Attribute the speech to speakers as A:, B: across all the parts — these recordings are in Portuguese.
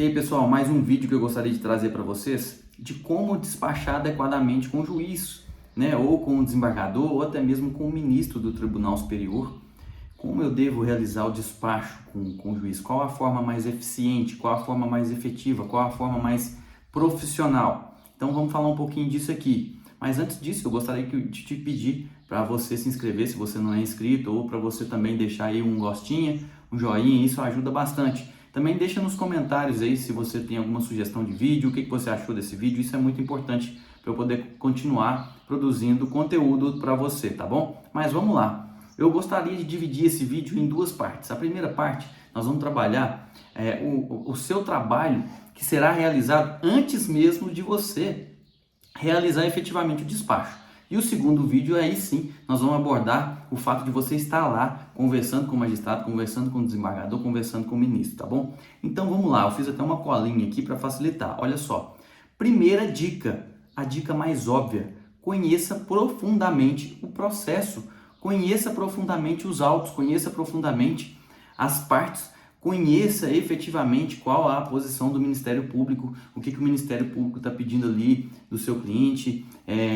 A: E aí, pessoal, mais um vídeo que eu gostaria de trazer para vocês de como despachar adequadamente com o juiz, né, ou com o desembargador, ou até mesmo com o ministro do Tribunal Superior. Como eu devo realizar o despacho com o juiz? Qual a forma mais eficiente? Qual a forma mais efetiva? Qual a forma mais profissional? Então vamos falar um pouquinho disso aqui. Mas antes disso, eu gostaria de te pedir para você se inscrever se você não é inscrito, ou para você também deixar aí um gostinho, um joinha, isso ajuda bastante. Também deixa nos comentários aí se você tem alguma sugestão de vídeo, o que você achou desse vídeo, isso é muito importante para eu poder continuar produzindo conteúdo para você, tá bom? Mas vamos lá. Eu gostaria de dividir esse vídeo em duas partes. A primeira parte, nós vamos trabalhar o seu trabalho que será realizado antes mesmo de você realizar efetivamente o despacho. E o segundo vídeo, aí sim, nós vamos abordar o fato de você estar lá conversando com o magistrado, conversando com o desembargador, conversando com o ministro, tá bom? Então vamos lá, eu fiz até uma colinha aqui para facilitar. Olha só, primeira dica, a dica mais óbvia, conheça profundamente o processo. Conheça profundamente os autos, conheça profundamente as partes, conheça efetivamente qual a posição do Ministério Público, o que o Ministério Público está pedindo ali do seu cliente,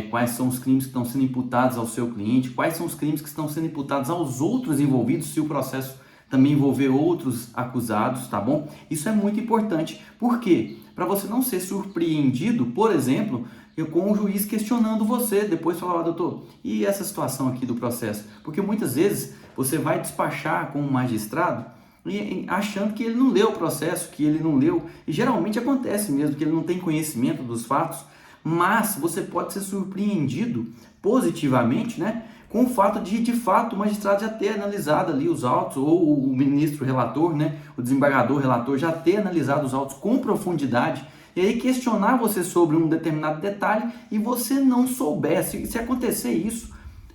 A: quais são os crimes que estão sendo imputados ao seu cliente, quais são os crimes que estão sendo imputados aos outros envolvidos, se o processo também envolver outros acusados, tá bom? Isso é muito importante. Por quê? Para você não ser surpreendido, por exemplo, com o juiz questionando você, depois falar, doutor, e essa situação aqui do processo? Porque muitas vezes você vai despachar com um magistrado achando que ele não leu o processo, que ele não leu, e geralmente acontece mesmo, que ele não tem conhecimento dos fatos, mas você pode ser surpreendido positivamente, né, com o fato de fato, o magistrado já ter analisado ali os autos, ou o ministro relator, né, o desembargador relator, já ter analisado os autos com profundidade, e aí questionar você sobre um determinado detalhe e você não soubesse. Se acontecer isso,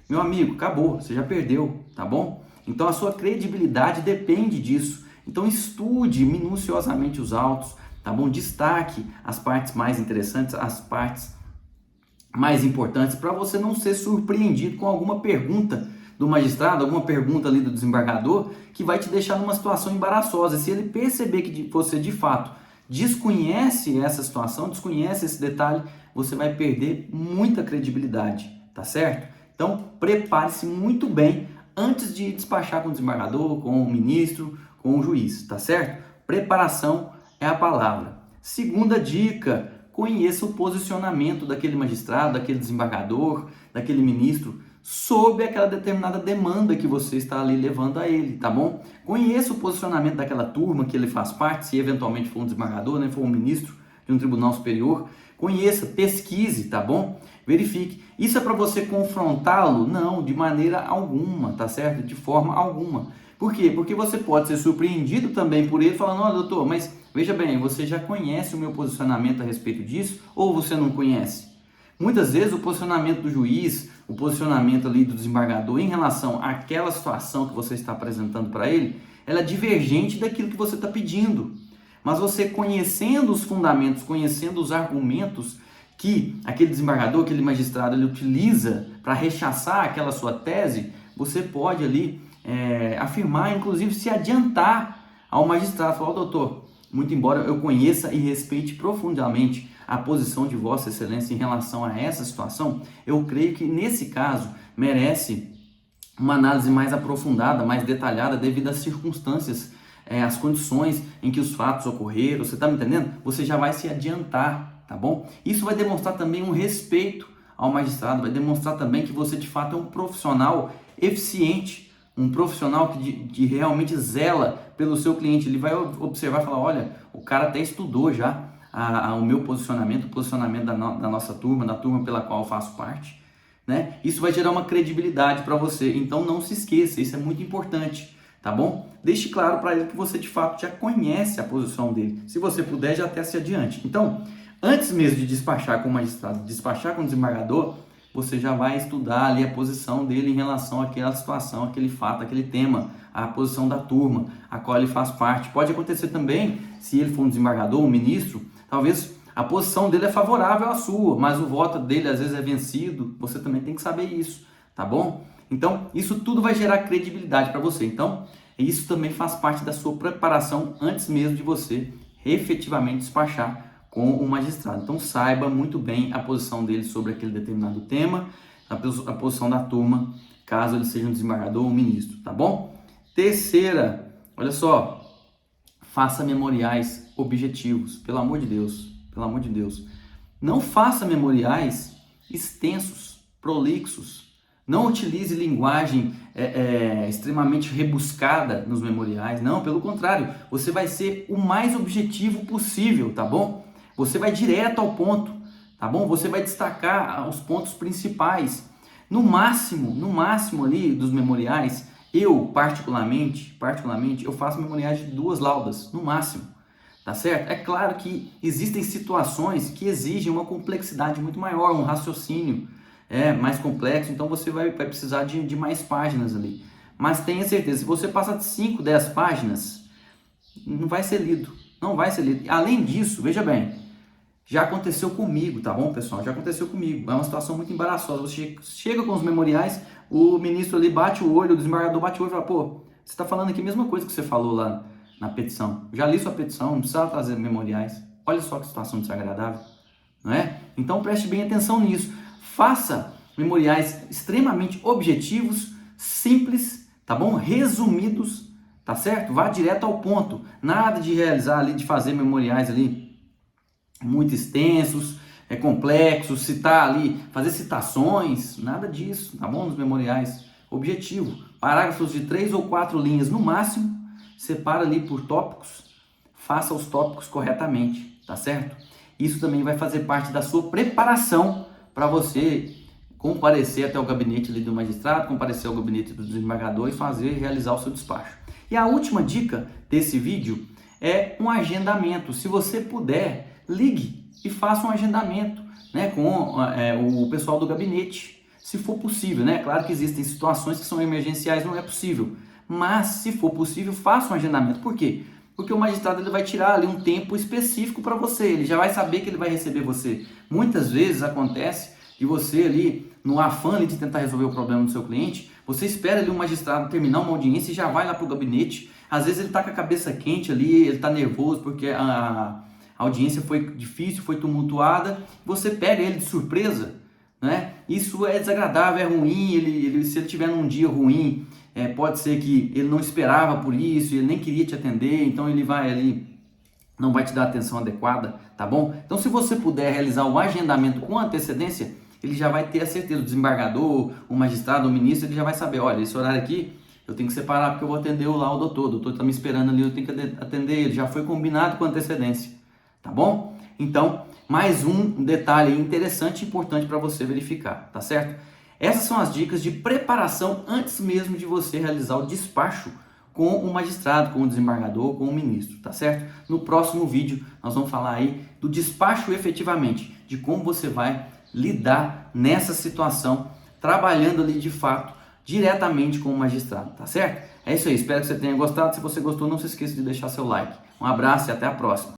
A: meu amigo, acabou, você já perdeu, tá bom? Então a sua credibilidade depende disso. Então estude minuciosamente os autos, tá bom? Destaque as partes mais interessantes, as partes mais importantes, para você não ser surpreendido com alguma pergunta do magistrado, alguma pergunta ali do desembargador, que vai te deixar numa situação embaraçosa. Se ele perceber que você de fato desconhece essa situação, desconhece esse detalhe, você vai perder muita credibilidade, tá certo? Então prepare-se muito bem antes de despachar com o desembargador, com o ministro, com o juiz, tá certo? Preparação é a palavra. Segunda dica, conheça o posicionamento daquele magistrado, daquele desembargador, daquele ministro sobre aquela determinada demanda que você está ali levando a ele, tá bom? Conheça o posicionamento daquela turma que ele faz parte, se eventualmente for um desembargador, né, for um ministro de um tribunal superior. Conheça, pesquise, tá bom? Verifique. Isso é para você confrontá-lo? Não, de maneira alguma, tá certo? De forma alguma. Por quê? Porque você pode ser surpreendido também por ele falando, olha, doutor, mas veja bem, você já conhece o meu posicionamento a respeito disso ou você não conhece? Muitas vezes o posicionamento do juiz, o posicionamento ali do desembargador em relação àquela situação que você está apresentando para ele, ela é divergente daquilo que você está pedindo. Mas você conhecendo os fundamentos, conhecendo os argumentos que aquele desembargador, aquele magistrado, ele utiliza para rechaçar aquela sua tese, você pode ali afirmar, inclusive se adiantar ao magistrado, falar, doutor, muito embora eu conheça e respeite profundamente a posição de Vossa Excelência em relação a essa situação, eu creio que nesse caso merece uma análise mais aprofundada, mais detalhada, devido às circunstâncias, às condições em que os fatos ocorreram, você está me entendendo? Você já vai se adiantar, tá bom? Isso vai demonstrar também um respeito ao magistrado, vai demonstrar também que você de fato é um profissional eficiente, um profissional que realmente zela pelo seu cliente. Ele vai observar e falar, olha, o cara até estudou já o meu posicionamento, o posicionamento da nossa turma, da turma pela qual eu faço parte, né? Isso vai gerar uma credibilidade para você, então não se esqueça, isso é muito importante, tá bom? Deixe claro para ele que você de fato já conhece a posição dele, se você puder já até se adiante. Então, antes mesmo de despachar com o magistrado, despachar com o desembargador, você já vai estudar ali a posição dele em relação àquela situação, aquele fato, aquele tema, a posição da turma, a qual ele faz parte. Pode acontecer também, se ele for um desembargador, um ministro, talvez a posição dele é favorável à sua, mas o voto dele às vezes é vencido, você também tem que saber isso, tá bom? Então, isso tudo vai gerar credibilidade para você. Então, isso também faz parte da sua preparação antes mesmo de você efetivamente despachar com o magistrado. Então saiba muito bem a posição dele sobre aquele determinado tema, a posição da turma, caso ele seja um desembargador ou um ministro, tá bom? Terceira, olha só, faça memoriais objetivos, pelo amor de Deus, pelo amor de Deus. Não faça memoriais extensos, prolixos. Não utilize linguagem extremamente rebuscada nos memoriais. Não, pelo contrário, você vai ser o mais objetivo possível, tá bom? Você vai direto ao ponto, tá bom? Você vai destacar os pontos principais. No máximo ali dos memoriais, eu particularmente, eu faço memoriais de 2 laudas, no máximo. Tá certo? É claro que existem situações que exigem uma complexidade muito maior, um raciocínio mais complexo, então você vai precisar de mais páginas ali. Mas tenha certeza, se você passar de 5, 10 páginas, não vai ser lido, não vai ser lido. Além disso, veja bem, já aconteceu comigo, tá bom, pessoal? Já aconteceu comigo, é uma situação muito embaraçosa. Você chega com os memoriais, o ministro ali bate o olho, o desembargador bate o olho e fala, pô, você está falando aqui a mesma coisa que você falou lá na petição. Já li sua petição, não precisa trazer memoriais. Olha só que situação desagradável, não é? Então preste bem atenção nisso. Faça memoriais extremamente objetivos, simples, tá bom? Resumidos, tá certo? Vá direto ao ponto. Nada de realizar ali, de fazer memoriais ali muito extensos, complexos, citar ali, fazer citações, nada disso, tá bom? Nos memoriais. Objetivo. Parágrafos de 3 ou 4 linhas no máximo. Separa ali por tópicos, faça os tópicos corretamente, tá certo? Isso também vai fazer parte da sua preparação para você comparecer até o gabinete ali do magistrado, comparecer ao gabinete do desembargador e realizar o seu despacho. E a última dica desse vídeo é um agendamento. Se você puder, ligue e faça um agendamento, né, com o pessoal do gabinete, se for possível, né? Claro que existem situações que são emergenciais, não é possível. Mas, se for possível, faça um agendamento. Por quê? Porque o magistrado ele vai tirar ali um tempo específico para você. Ele já vai saber que ele vai receber você. Muitas vezes acontece que você ali, no afã ali de tentar resolver o problema do seu cliente, você espera ali um magistrado terminar uma audiência e já vai lá para o gabinete. Às vezes ele está com a cabeça quente ali, ele está nervoso porque a audiência foi difícil, foi tumultuada. Você pega ele de surpresa, né? Isso é desagradável, é ruim. Se ele tiver num dia ruim, pode ser que ele não esperava por isso, ele nem queria te atender, então ele vai ali, não vai te dar a atenção adequada, tá bom? Então se você puder realizar o agendamento com antecedência, ele já vai ter a certeza, o desembargador, o magistrado, o ministro, ele já vai saber, olha, esse horário aqui eu tenho que separar porque eu vou atender lá o doutor está me esperando ali, eu tenho que atender ele, já foi combinado com antecedência, tá bom? Então, mais um detalhe interessante e importante para você verificar, tá certo? Essas são as dicas de preparação antes mesmo de você realizar o despacho com o magistrado, com o desembargador, com o ministro, tá certo? No próximo vídeo nós vamos falar aí do despacho efetivamente, de como você vai lidar nessa situação, trabalhando ali de fato, diretamente com o magistrado, tá certo? É isso aí, espero que você tenha gostado. Se você gostou, não se esqueça de deixar seu like. Um abraço e até a próxima.